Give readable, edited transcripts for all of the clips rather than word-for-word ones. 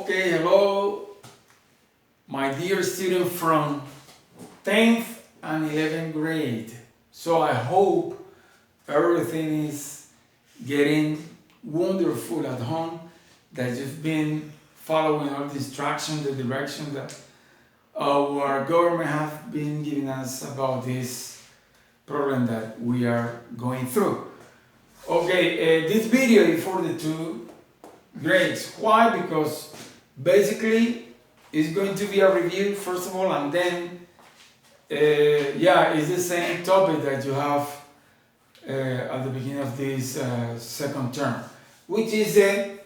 Okay, hello, my dear student from 10th and 11th grade. So I hope everything is getting wonderful at home, that you've been following all the instructions, the direction that our government have been giving us about this problem that we are going through. Okay, this video is for the two grades. Why? Because basically it's going to be a review first of all, and then it's the same topic that you have at the beginning of this second term, which is the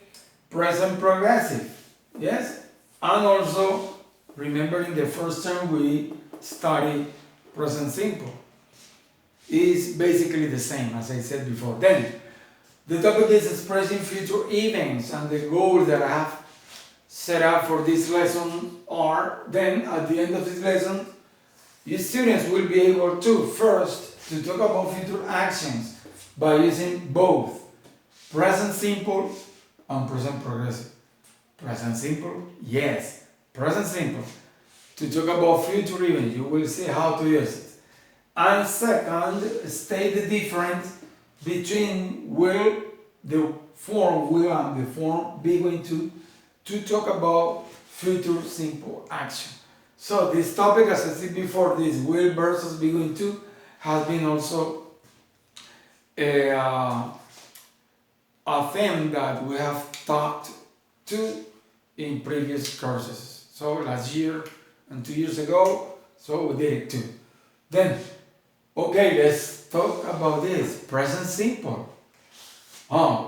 present progressive. Yes, and also remembering the first term we studied present simple. Is basically the same as I said before. Then the topic is expressing future events, and the goals that I have set up for this lesson are, then at the end of this lesson, you students will be able to first to talk about future actions by using both present simple and present progressive. Present simple, yes, present simple. To talk about future events, you will see how to use it. And second, state the difference between will, the form will and the form be going to talk about future simple action. So this topic, as I said before, this will versus be going to, has been also a theme that we have talked to in previous courses. So last year and 2 years ago, so we did it too. Then, okay, let's talk about this, present simple.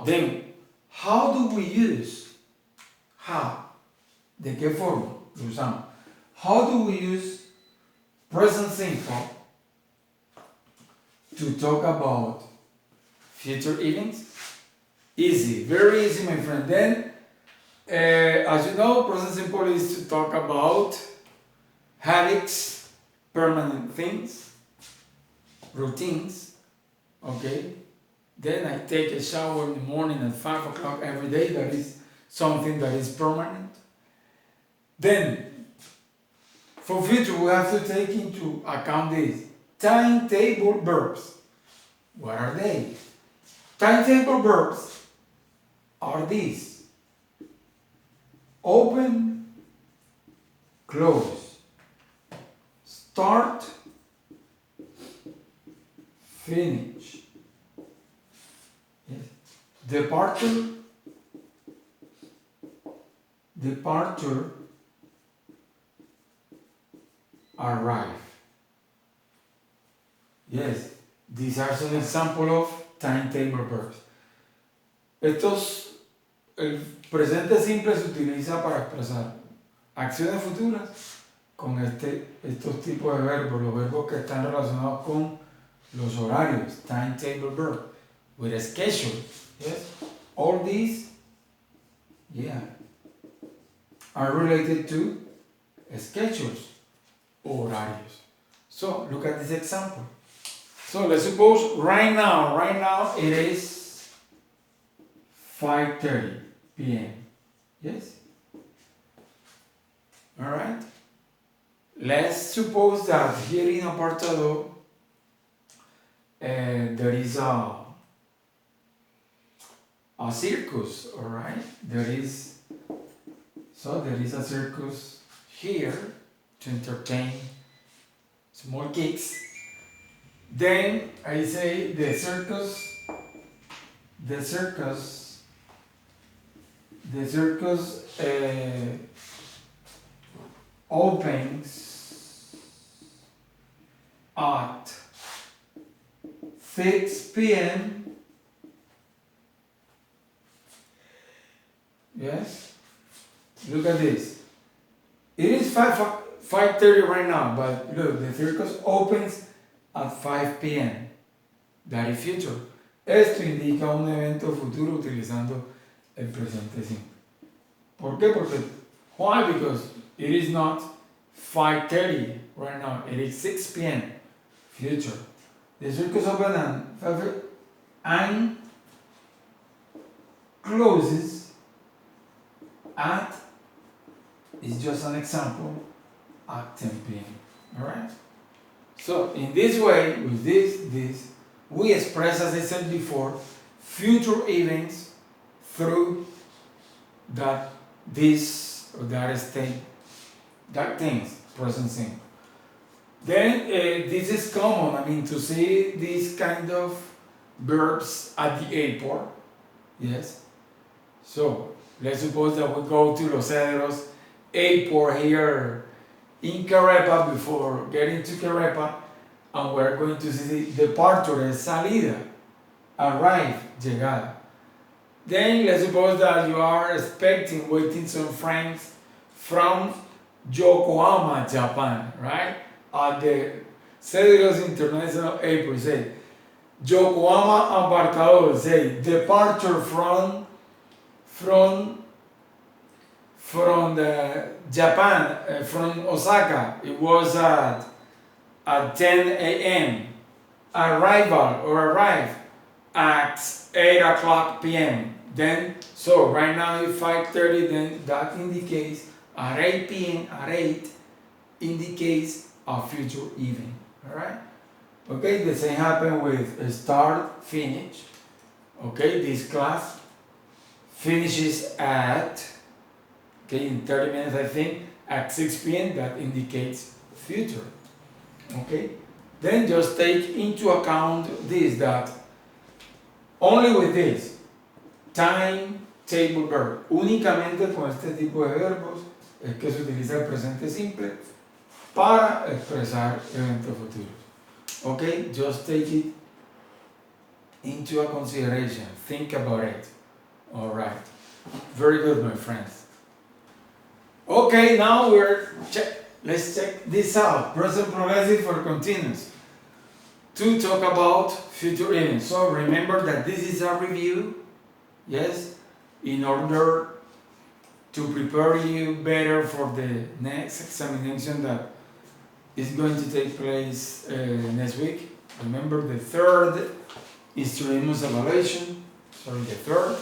Then, how do we use, ¿de qué forma lo usamos? How do we use present simple to talk about future events? Easy, very easy, my friend. Then, as you know, present simple is to talk about habits, permanent things, routines, okay? Then I take a shower in the morning at 5 o'clock every day. That is something that is permanent. Then, for future, we have to take into account this. Timetable verbs. What are they? Timetable verbs are these. Open, close, start, finish. Yes. Departure, arrive. Yes, these are some examples of timetable verbs. El presente simple se utiliza para expresar acciones futuras con estos tipos de verbos, los verbos que están relacionados con los horarios, timetable verb, with a schedule. Yes, all these, are related to schedules, horarios. So look at this example. So let's suppose right now it is 5:30 p.m. Yes? Alright? Let's suppose that here in Apartado there is a circus, alright? There is a circus here to entertain small kids. Then I say the circus opens at 6 p.m. Yes? Look at this. It is 5:30 right now, but look, the circus opens at 5 p.m. That is future. Esto indica un evento futuro utilizando el presente simple. ¿Por qué? Why? Because it is not 5:30 right now. It is 6 p.m. Future. The circus opens at 5 and closes at is just an example at 10 p.m. Alright? So in this way, with this, we express, as I said before, future events through that this or that state, that things, present simple. Then this is common, I mean, to see these kind of verbs at the airport. Yes. So let's suppose that we go to Los Cedros airport here in Carepa before getting to Carepa, and we're going to see the departure, salida, arrive, llegada. Then let's suppose that you are expecting, waiting some friends from Yokohama, Japan, right? At the Cedros International Airport, say Yokohama embarcador, say departure from the Japan, from Osaka. It was at 10 a.m. Arrival or arrive at 8 o'clock p.m. Then, so right now it's 5:30, then that indicates at 8 p.m., at 8 indicates a future event, alright? Okay, the same happen with start, finish. Okay, this class finishes at, okay, in 30 minutes I think, at 6 p.m. that indicates future. Okay, then just take into account this, that only with this, time, table verb, únicamente con este tipo de verbos es que se utiliza el presente simple para expresar eventos futuros. Okay, just take it into a consideration, think about it. Alright, very good, my friends. Okay, now let's check this out, present progressive for continuous, to talk about future events. So remember that this is a review, yes, in order to prepare you better for the next examination that is going to take place next week. Remember, the third is Strenuous evaluation. Sorry, the third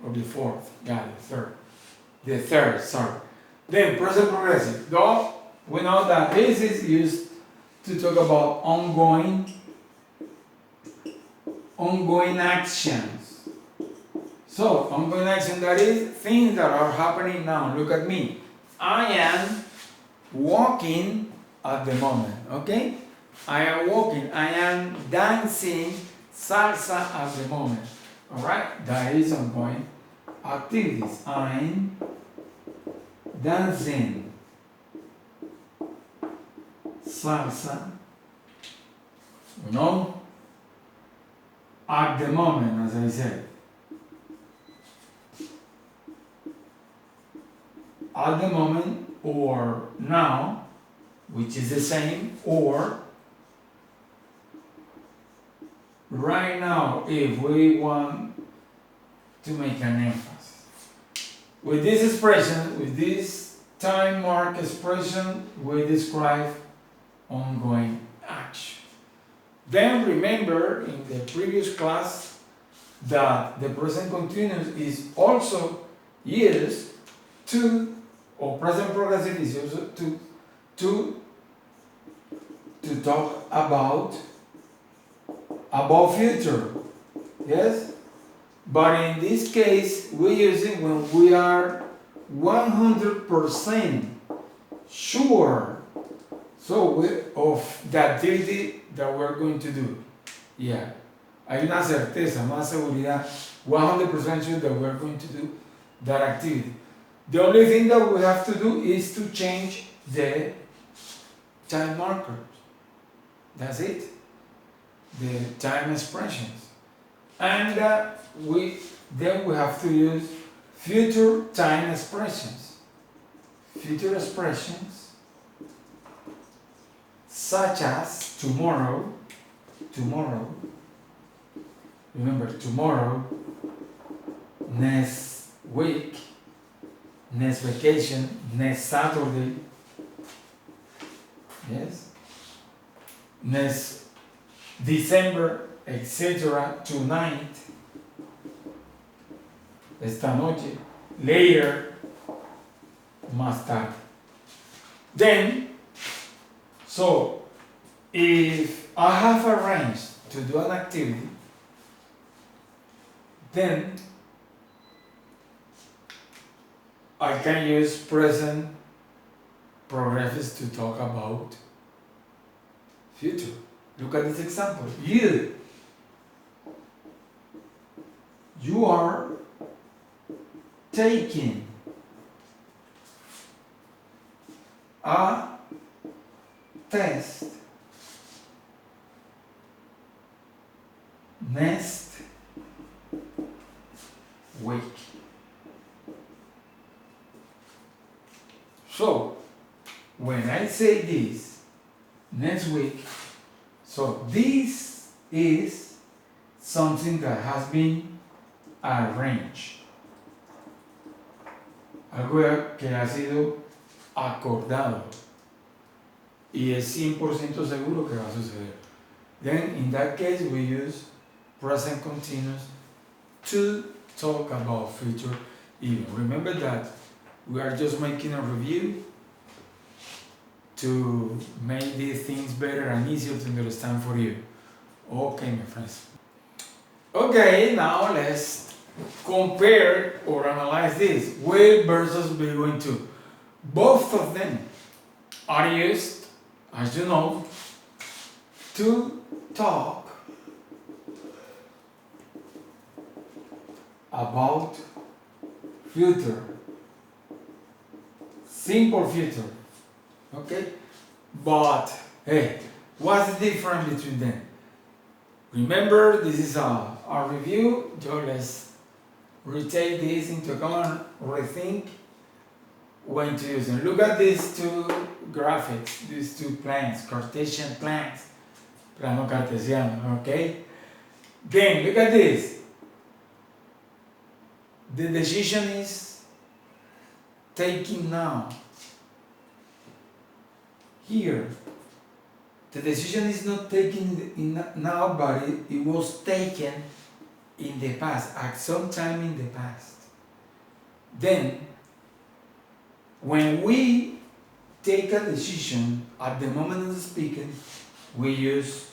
or the fourth? Yeah, the third. The third, sorry. Then present progressive. Though we know that this is used to talk about ongoing actions. So, ongoing action, that is things that are happening now. Look at me. I am walking at the moment, okay? I am walking. I am dancing salsa at the moment. Alright? That is ongoing activities. I'm dancing salsa, you know, at the moment, as I said. At the moment, or now, which is the same, or right now, if we want to make an emphasis. With this expression, with this time mark expression, we describe ongoing action. Then remember in the previous class that the present continuous is also used to, or present progressive is used to talk about future. Yes? But in this case, we use it when we are 100% sure of the activity that we're going to do. Yeah. Hay una certeza, más seguridad, 100% sure that we're going to do that activity. The only thing that we have to do is to change the time markers. That's it. The time expressions. And then we have to use future time expressions. Future expressions such as tomorrow. Remember, tomorrow, next week, next vacation, next Saturday. Yes? Next December, etc. Tonight, esta noche, later, más tarde. Then, so if I have arranged to do an activity, then I can use present progressive to talk about future. Look at this example. You are taking a test next week. So, when I say this, next week, so this is something that has been arranged. Algo que ha sido acordado y es 100% seguro que va a suceder. Then, in that case, we use present continuous to talk about future event. Remember that we are just making a review to make these things better and easier to understand for you. Okay, my friends. Okay, now let's compare or analyze this. Will versus be going to. Both of them are used, as you know, to talk about future. Simple future. Okay? But, hey, what's the difference between them? Remember, this is a review. So let's retake this into account, rethink when to use them. Look at these two graphics, these two plans, Cartesian plans. Plano cartesiano, okay? Then, look at this. The decision is taken now. Here, the decision is not taken now, but it was taken in the past, at some time in the past. Then, when we take a decision at the moment of speaking, we use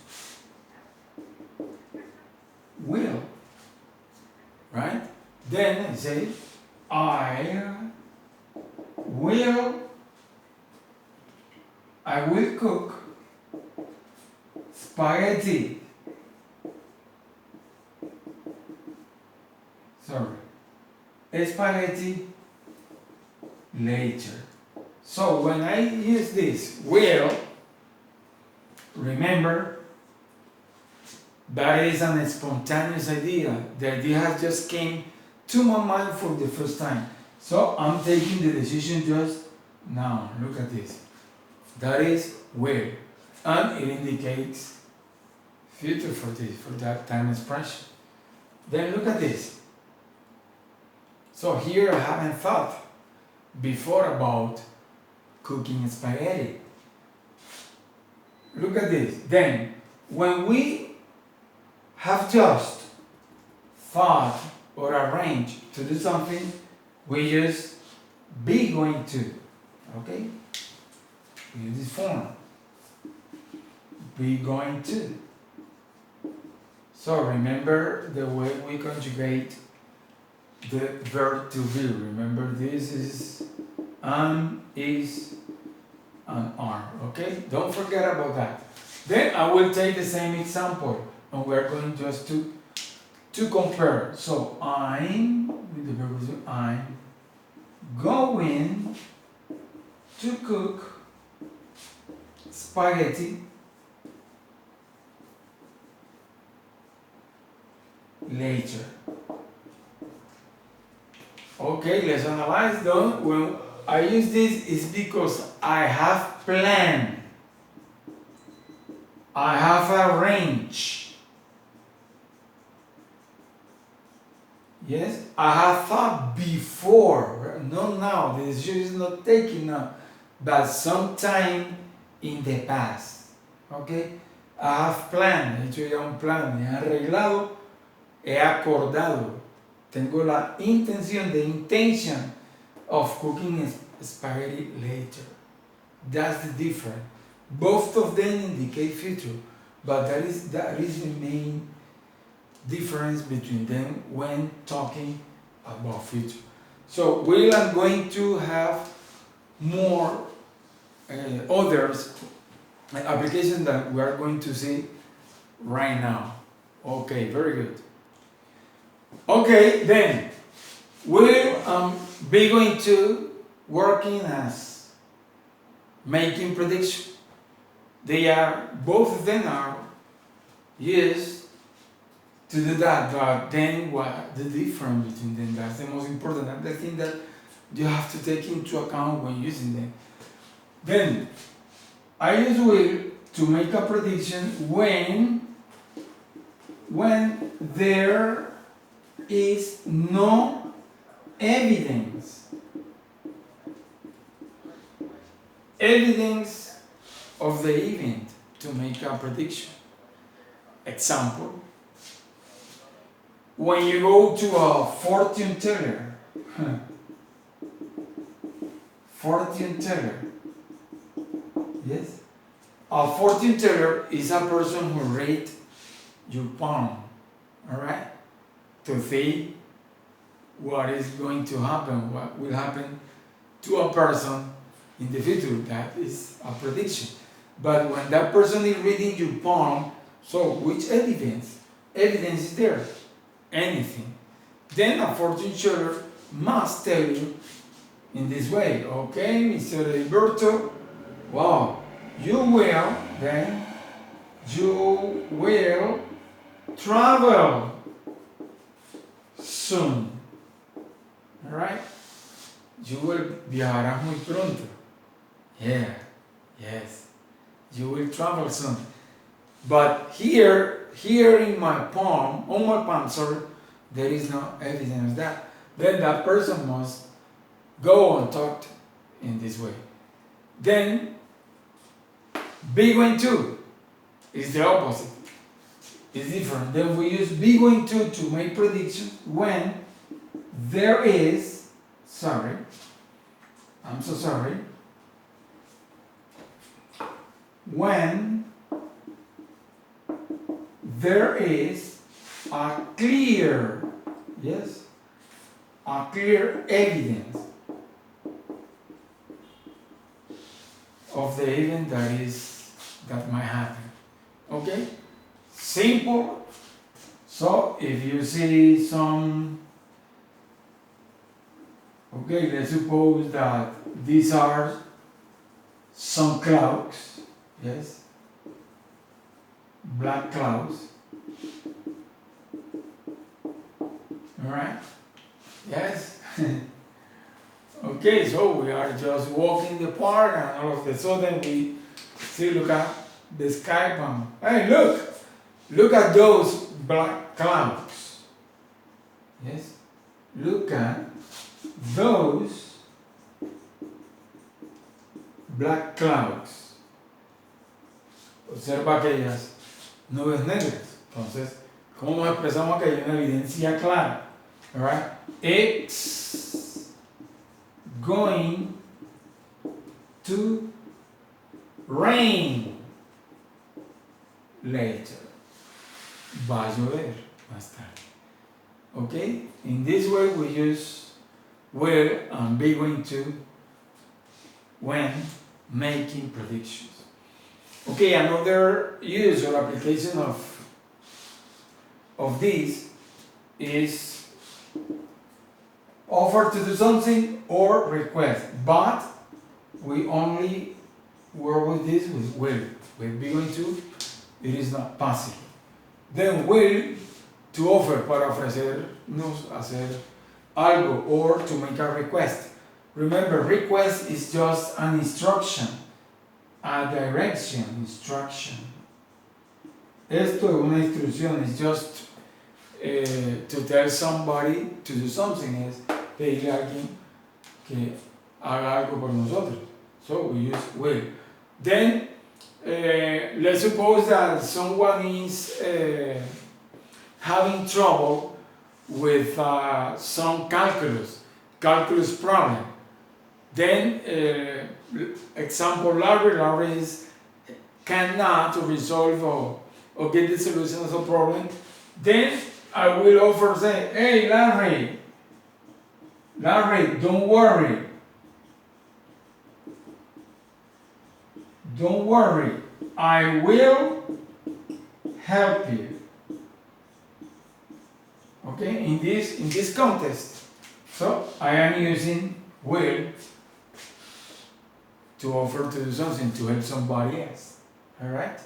will, right? Then I say, I will cook spaghetti. Spaghetti later. So when I use this will, remember that is an spontaneous idea. The idea has just came to my mind for the first time. So I'm taking the decision just now. Look at this. That is will. And it indicates future for this, for that time expression. Then look at this. So here I haven't thought before about cooking spaghetti. Look at this. Then, when we have just thought or arranged to do something, we use be going to. Okay? We use this form. Be going to. So remember the way we conjugate the verb to be. Remember this is am, is, and are. Okay? Don't forget about that. Then I will take the same example and we're going just to compare. So I'm, with the verb I'm going to cook spaghetti later. Okay, let's analyze though. When I use this is because I have planned. I have arranged. Yes, I have thought before, not now. The decision is not taken now, but sometime in the past. Okay, I have planned. He hecho ya un plan. He arreglado. He acordado. Tengo la intención, the intention of cooking spaghetti later. That's the difference. Both of them indicate future, but that is the main difference between them when talking about future. So we are going to have more others applications that we are going to see right now. Okay, very good. Okay, then we'll be going to working as making prediction. They are, both of them are used to do that, but then what the difference between them, that's the most important, and the thing that you have to take into account when using them. Then I use will to make a prediction when there is no evidence of the event to make a prediction. Example, when you go to a fortune teller, yes, a fortune teller is a person who read your palm, all right, to see what is going to happen, what will happen to a person in the future. That is a prediction. But when that person is reading your palm, so which evidence is there? Anything. Then a fortune teller must tell you in this way, okay, Mr. Alberto, wow, you will travel soon. Alright? You will viajarás muy pronto. Yeah, yes. You will travel soon. But here in my palm, on my palm, sorry, there is no evidence of that. Then that person must go and talk in this way. Then, be going to is the opposite. It's different. Then we use be going to make predictions when there is, I'm so sorry, when there is a clear, yes, a clear evidence of the event that might happen. Okay? Simple. So if you see some, okay, let's suppose that these are some clouds, yes, black clouds, all right, yes. Okay, so we are just walking the park and all of a sudden we see, look at the sky and, hey, look at those black clouds, yes, look at those black clouds. Observa aquellas nubes negras. Entonces, ¿cómo nos expresamos que hay una evidencia clara? Alright? It's going to rain later. Va a llover más tarde. Okay? In this way we use will and be going to when making predictions. Okay, another use or application of this is offer to do something or request, but we only work with this with will. With be going to, it is not possible. Then will, to offer, para ofrecernos hacer algo, or to make a request. Remember, request is just an instruction, a direction, instruction. Esto es una instrucción, it's just to tell somebody to do something, es pedirle a alguien que haga algo por nosotros. So we use will. Then, let's suppose that someone is having trouble with some calculus problem. Then, example, Larry cannot resolve or get the solution of the problem. Then I will offer, say, hey, Larry, don't worry. Don't worry, I will help you. Okay, in this context. So I am using will to offer to do something to help somebody else. Alright?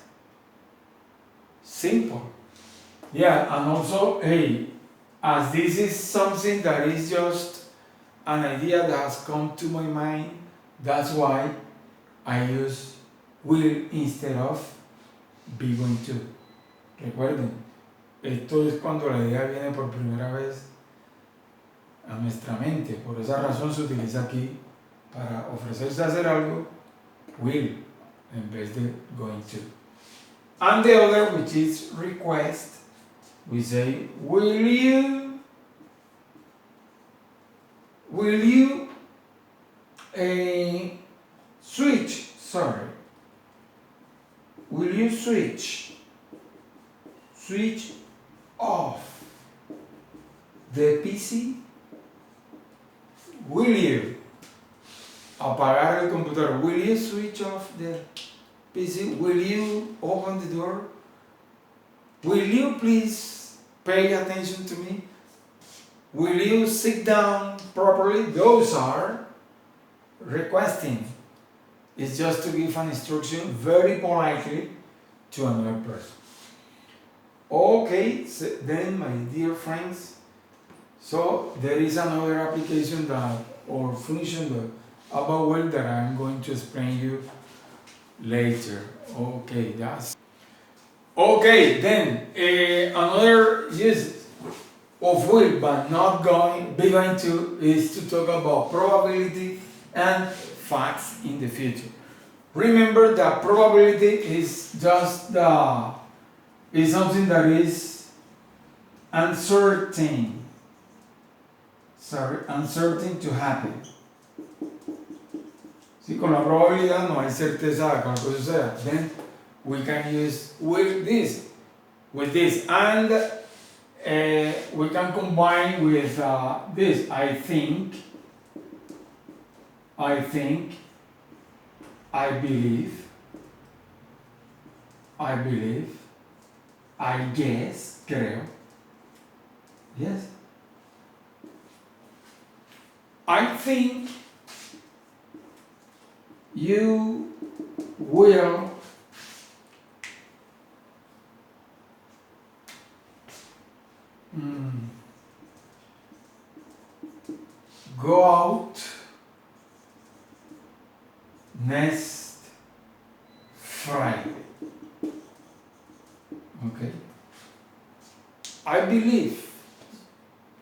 Simple. Yeah, and also, hey, as this is something that is just an idea that has come to my mind, that's why I use will instead of be going to. Recuerden, esto es cuando la idea viene por primera vez a nuestra mente. Por esa razón se utiliza aquí para ofrecerse a hacer algo, will, en vez de going to. And the other, which is request, we say, will you switch, will you switch off the PC? Will you apagar el computador? Will you switch off the PC? Will you open the door? Will you please pay attention to me? Will you sit down properly? Those are requesting. It's just to give an instruction very politely to another person. Okay, so then my dear friends, so there is another application that or function about will that I'm going to explain you later. Okay, that's okay. Then another use of will, but not going to, is to talk about probability and facts in the future. Remember that probability is just is something that is uncertain to happen. Si con la probabilidad no hay certeza de que algo suceda. Then we can use with this, and we can combine with this. I think, I believe, I guess, creo. Yes. I think you will go out next Friday. Okay. I believe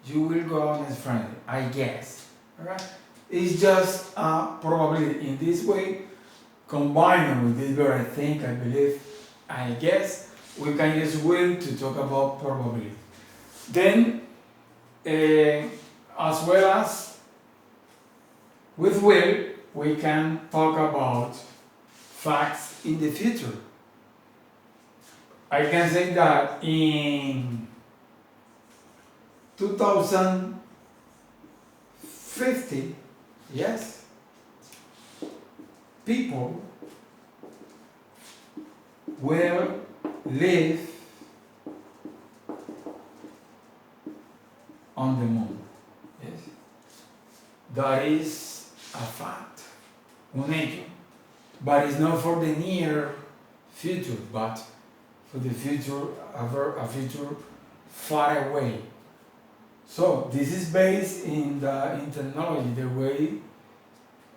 you will go out next Friday. I guess. Alright? It's just probably in this way, combined with this word I think, I believe, I guess, we can use will to talk about probability. Then, as well as with will, we can talk about facts in the future. I can say that in 2050, yes, people will live on the moon. Yes, that is a fact, un hecho. But it's not for the near future, but for the future, a future far away. So this is based in technology, the way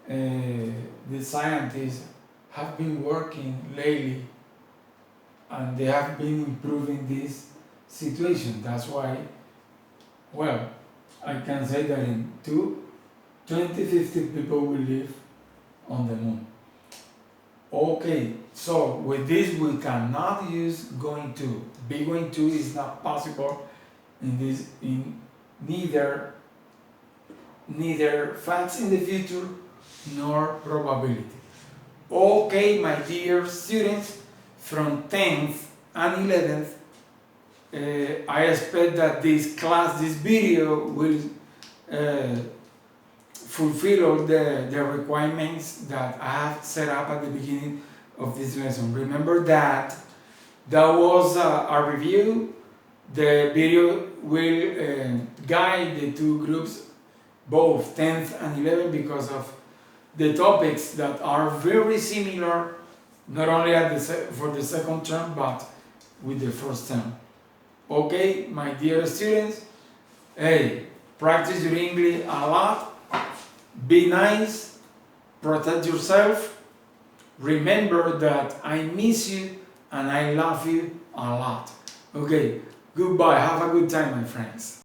the scientists have been working lately, and they have been improving this situation. That's why, well, I can say that in 2050 people will live on the moon. Okay, so with this we cannot use going to. Be going to is not possible in neither facts in the future nor probability. Okay, my dear students, from 10th and 11th, I expect that this video will fulfill all the requirements that I have set up at the beginning of this lesson. Remember that was a review. The video will guide the two groups, both 10th and 11th, because of the topics that are very similar, not only for the second term, but with the first term. Okay, my dear students, hey, practice your English a lot. Be nice, protect yourself. Remember that I miss you and I love you a lot. Okay, goodbye. Have a good time, my friends.